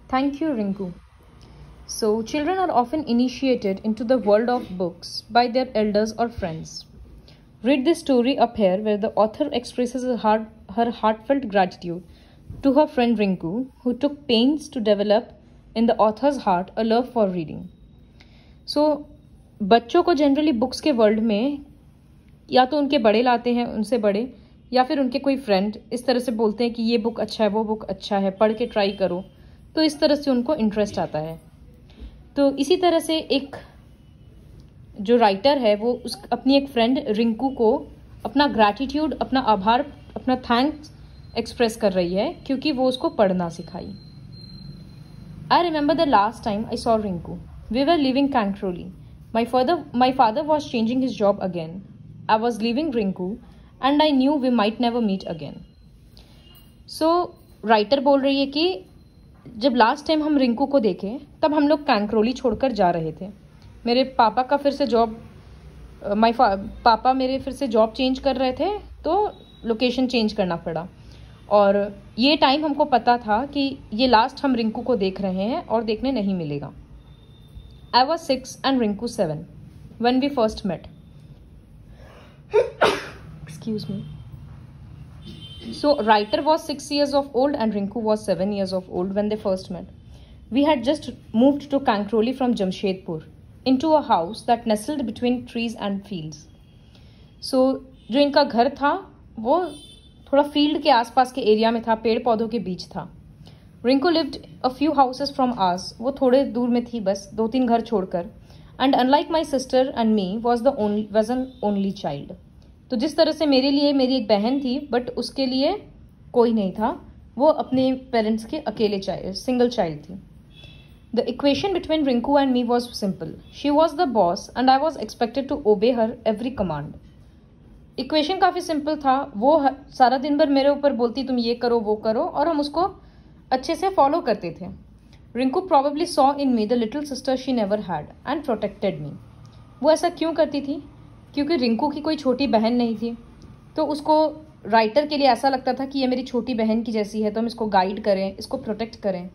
Thank you, Rinku. So, children are often initiated into the world of books by their elders or friends. Read this story up here where the author expresses her heartfelt gratitude to her friend Rinku, who took pains to develop in the author's heart a love for reading. So, बच्चों को generally books के world में या तो उनके बड़े लाते हैं, उनसे बड़े, या फिर उनके कोई फ्रेंड इस तरह से बोलते हैं कि ये बुक अच्छा है, वो बुक अच्छा है, पढ़ के ट्राई करो, तो इस तरह से उनको इंटरेस्ट आता है। तो इसी तरह से एक जो राइटर है वो अपनी एक फ्रेंड रिंकू को अपना ग्रैटिट्यूड, अपना आभार, अपना थैंक्स एक्सप्रेस कर रही है क्योंकि वो उसको पढ़ना सिखाई। I remember the last time I saw Rinku, we were living Kankroli, my father was changing his job again. I was leaving Rinku and I knew we might never meet again. So writer बोल रही है कि जब last time हम रिंकू को देखे तब हम लोग कैंक्रोली छोड़कर जा रहे थे। मेरे पापा का फिर से जॉब पापा मेरे फिर से जॉब चेंज कर रहे थे, तो लोकेशन चेंज करना पड़ा और ये टाइम हमको पता था कि ये लास्ट हम रिंकू को देख रहे हैं और देखने नहीं मिलेगा। I was 6 and Rinku 7 when we first met. Excuse me. So, writer was 6 years of old and Rinku was 7 years of old when they first met. We had just moved to Kankroli from Jamshedpur into a house that nestled between trees and fields. So, जो इनका घर था वो थोड़ा field के आसपास के area में था, पेड़ पौधों के बीच था। Rinku lived a few houses from us. वो थोड़े दूर में थी, बस 2-3 घर छोड़कर। And unlike my sister and me, was an only child. तो जिस तरह से मेरे लिए मेरी एक बहन थी, बट उसके लिए कोई नहीं था, वो अपने पेरेंट्स के अकेले सिंगल चाइल्ड थी। The equation between Rinku and me was simple. She was the boss and I was expected to obey her every command. Equation काफ़ी सिंपल था। वो सारा दिन भर मेरे ऊपर बोलती तुम ये करो वो करो और हम उसको अच्छे से फॉलो करते थे। Rinku probably saw in me the little sister she never had and protected me. वो ऐसा क्यों करती थी? क्योंकि रिंकू की कोई छोटी बहन नहीं थी, तो उसको राइटर के लिए ऐसा लगता था कि ये मेरी छोटी बहन की जैसी है, तो हम इसको गाइड करें, इसको प्रोटेक्ट करें।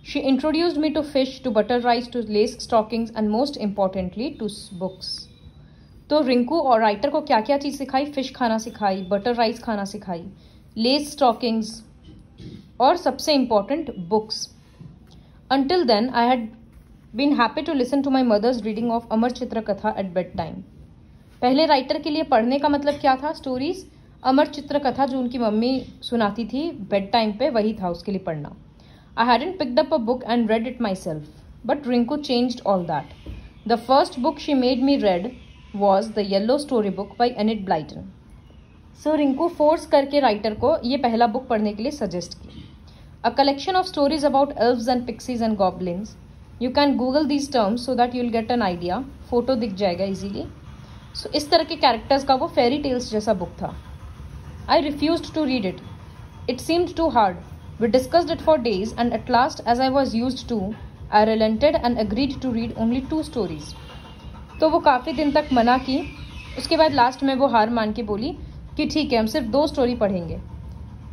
She introduced me to fish, to butter rice, to lace stockings and most importantly to books. तो रिंकू और राइटर को क्या क्या चीज़ सिखाई? फिश खाना सिखाई, बटर राइस खाना सिखाई, लेस स्टॉकिंग्स और सबसे important books. Until then, I had been happy to listen to my mother's reading of अमर चित्र कथा at bedtime. पहले राइटर के लिए पढ़ने का मतलब क्या था? स्टोरीज, अमर चित्र कथा जो उनकी मम्मी सुनाती थी बेड टाइम पे, वही था उसके लिए पढ़ना। I hadn't picked up a book and read it myself, but Rinku changed all that. The first book she made me read was The Yellow Storybook by Enid Blyton. So Rinku force करके writer को ये पहला book पढ़ने के लिए suggest की। A collection of stories about elves and pixies and goblins. You can Google these terms so that you'll get an idea. Photo दिख जाएगा easily. So इस तरह के कैरेक्टर्स का वो फेरी टेल्स जैसा बुक था। I refused to read it. It seemed too hard. We discussed it for days and at last, as I was used to, I relented and agreed to read only 2 stories. तो वो काफ़ी दिन तक मना की। उसके बाद लास्ट में वो हार मान के बोली कि ठीक है, हम सिर्फ 2 स्टोरी पढ़ेंगे।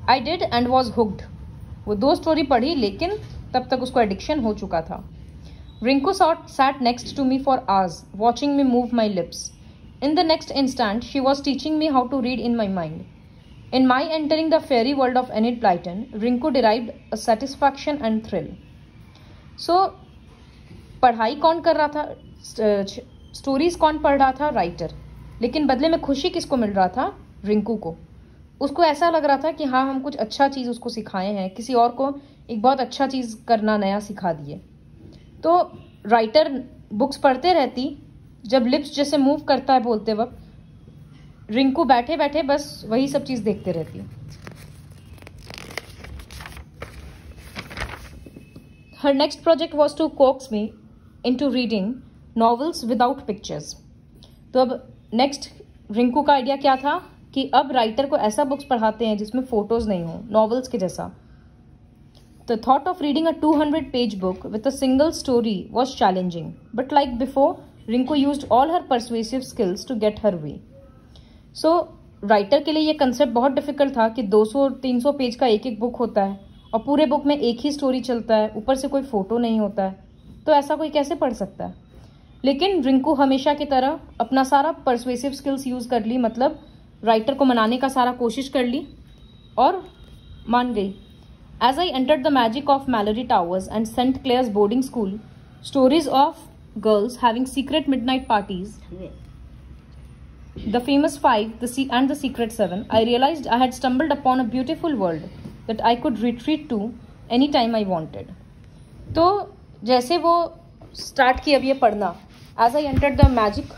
I did and was hooked. वो 2 स्टोरी पढ़ी, लेकिन तब तक उसको एडिक्शन हो चुका था। Rinku sat next to me for hours, watching me move my lips. In the next instant, she was teaching me how to read in my mind. In my entering the fairy world of Enid Blyton, Rinku derived a satisfaction and thrill. So, पढ़ाई कौन कर रहा था? Stories कौन पढ़ रहा था? Writer. लेकिन बदले में खुशी किसको मिल रहा था? रिंकू को। उसको ऐसा लग रहा था कि हाँ, हम कुछ अच्छा चीज़ उसको सिखाए हैं, किसी और को एक बहुत अच्छा चीज़ करना नया सिखा दिए। तो राइटर बुक्स पढ़ते रहती, जब लिप्स जैसे मूव करता है बोलते वक्त, रिंकू बैठे बैठे बस वही सब चीज़ देखते रहती। हर next project was to coax me into reading novels without pictures. तो अब नेक्स्ट रिंकू का आइडिया क्या था कि अब राइटर को ऐसा बुक्स पढ़ाते हैं जिसमें फोटोज नहीं हो, नॉवेल्स के जैसा। The thought of reading a 200-page book with a single story was challenging, but like before, Rinku used all her persuasive skills to get her way. So, writer के लिए ये कंसेप्ट बहुत difficult था कि 200-300 page का एक एक book होता है और पूरे बुक में एक ही स्टोरी चलता है, ऊपर से कोई फोटो नहीं होता है, तो ऐसा कोई कैसे पढ़ सकता है। लेकिन रिंकू हमेशा की तरह अपना सारा परसुएसिव स्किल्स यूज कर ली, मतलब राइटर को मनाने का सारा कोशिश कर ली और मान गई। As I entered the magic of Malory Towers and Saint Clare's boarding school, stories of girls having secret midnight parties, the famous 5 and the secret 7, I realized I had stumbled upon a beautiful world that I could retreat to anytime I wanted. तो जैसे वो start किया अब ये पढ़ना, as I entered the magic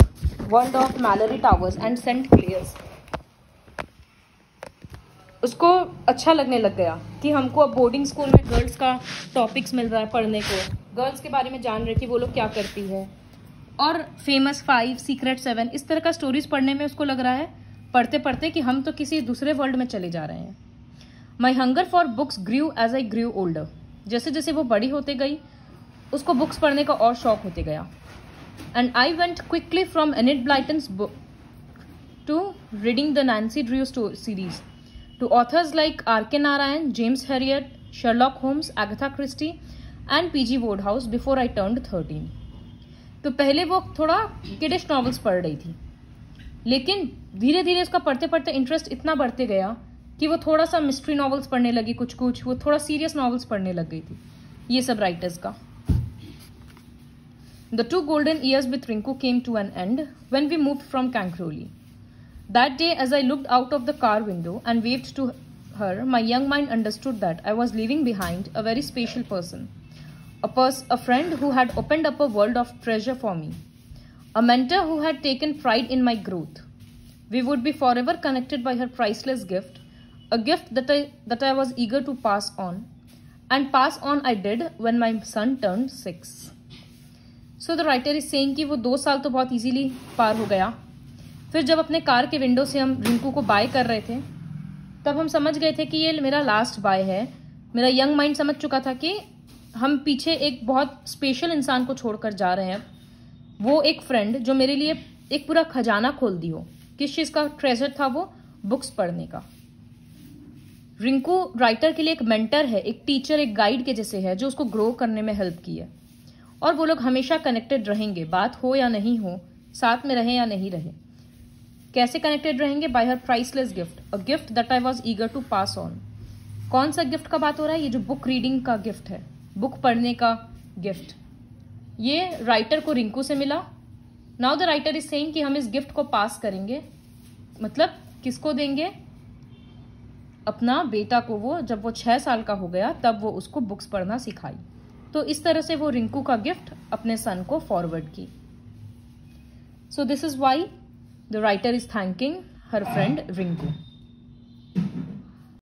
world of Mallory Towers and St. Clair's, उसको अच्छा लगने लग गया कि हमको अब बोर्डिंग स्कूल में गर्ल्स का टॉपिक्स मिल रहा है पढ़ने को, गर्ल्स के बारे में जान रहे कि वो लोग क्या करती है, और फेमस 5, सीक्रेट 7, इस तरह का स्टोरीज पढ़ने में उसको लग रहा है पढ़ते पढ़ते कि हम तो किसी दूसरे वर्ल्ड में चले जा रहे हैं। My hunger for books grew as I grew older, जैसे जैसे वो बड़ी होते गई उसको बुक्स पढ़ने का और शौक होते गया। And I went quickly from Enid Blyton's book to reading the Nancy Drew series, to authors like R.K. Narayan, James Herriot, Sherlock Holmes, Agatha Christie and P.G. Wodehouse before I turned 13. तो पहले वो थोड़ा kiddish novels पढ़ रही थी, लेकिन धीरे धीरे उसका पढ़ते पढ़ते इंटरेस्ट इतना बढ़ते गया कि वो थोड़ा सा मिस्ट्री नॉवेल्स पढ़ने लगी, कुछ कुछ वो थोड़ा सीरियस नॉवेल्स पढ़ने लग गई थी। ये सब राइटर्स का। The 2 golden years with Rinku came to an end when we moved from Kankroli. That day, as I looked out of the car window and waved to her, my young mind understood that I was leaving behind a very special person, a friend who had opened up a world of treasure for me, a mentor who had taken pride in my growth. We would be forever connected by her priceless gift, a gift that I was eager to pass on, and pass on I did when my son turned 6. So the writer is saying कि वो 2 साल तो बहुत easily पार हो गया। फिर जब अपने कार के विंडो से हम रिंकू को बाय कर रहे थे, तब हम समझ गए थे कि ये मेरा लास्ट बाय है। मेरा यंग माइंड समझ चुका था कि हम पीछे एक बहुत स्पेशल इंसान को छोड़कर जा रहे हैं, वो एक फ्रेंड जो मेरे लिए एक पूरा खजाना खोल दी हो। किस चीज़ का ट्रेजर था वो? बुक्स पढ़ने का। रिंकू राइटर के लिए एक मेंटर है, एक टीचर, एक गाइड के जैसे है जो उसको ग्रो करने में हेल्प की है, और वो लोग हमेशा कनेक्टेड रहेंगे, बात हो या नहीं हो, साथ में रहे या नहीं रहे। कैसे कनेक्टेड रहेंगे? By her priceless gift, a gift that I was eager to pass on. कौन सा गिफ्ट का बात हो रहा है? ये जो बुक रीडिंग का गिफ्ट है, बुक पढ़ने का गिफ्ट, ये राइटर को रिंकू से मिला। Now the writer is saying कि हम इस गिफ्ट को पास करेंगे, मतलब किसको देंगे? अपना बेटा को। वो जब वो 6 साल का हो गया तब वो उसको बुक्स पढ़ना सिखाई। तो इस तरह से वो रिंकू का गिफ्ट अपने सन को फॉरवर्ड की। So this is why the writer is thanking her friend Rinku.